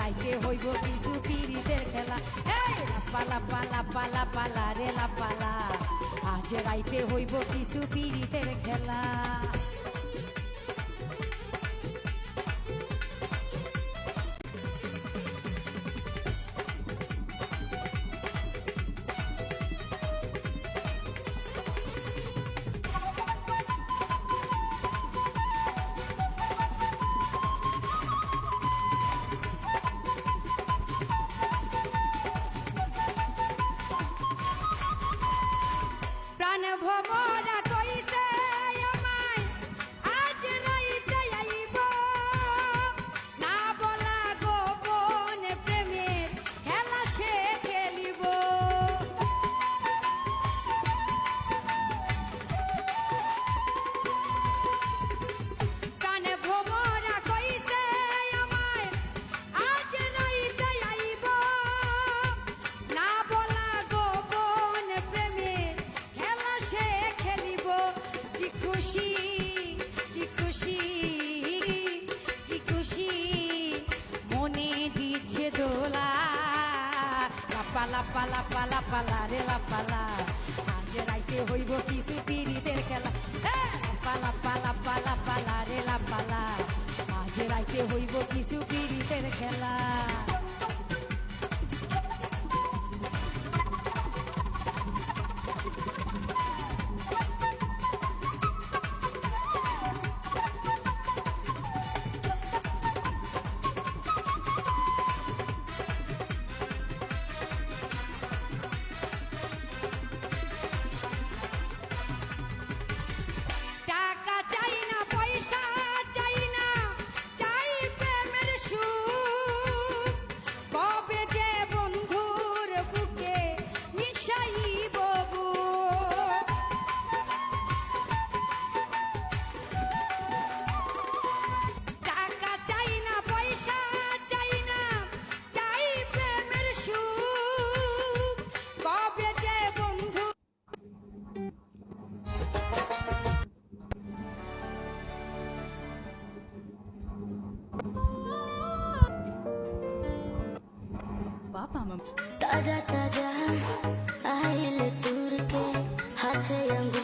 রাইতে হইব কিছু পিরিতের খেলা। এই লাপালা পালা পালা পালা রে লাপালা, আজ রাইতে হইব কিছু পিরিতের খেলা। প্রাণ ভমরা কইছে আমায় আজ রাইতে আইব, না বলা গোপন প্রেমের খেলা সে খেলিব। প্রাণ ভমরা কইছে আমায় আজ রাইতে আইব, না বলা গোপন প্রেমের খেলা সে খেলিব। কি খুশি কি খুশি কি খুশি মনে দিচ্ছে দোলা। লাপালা পালা পালা পালা রে লাপালা, আজ রাইতে হইব কিছু পিরিতের খেলা। পালা পালা পালা পালা রে লাপালা, আজ রাইতে হইব কিছু পিরিতের খেলা। টাকা চাই না পয়সা চাই না, চাই প্রেমের সুখ। কবে যে বন্ধুর বুকে মিশাইব বুক। টাকা চাই না পয়সা চাই না, চাই প্রেমের সুখ। কবে যে বন্ধু ताजा ताजा आइल दूर के हाथे अंगूर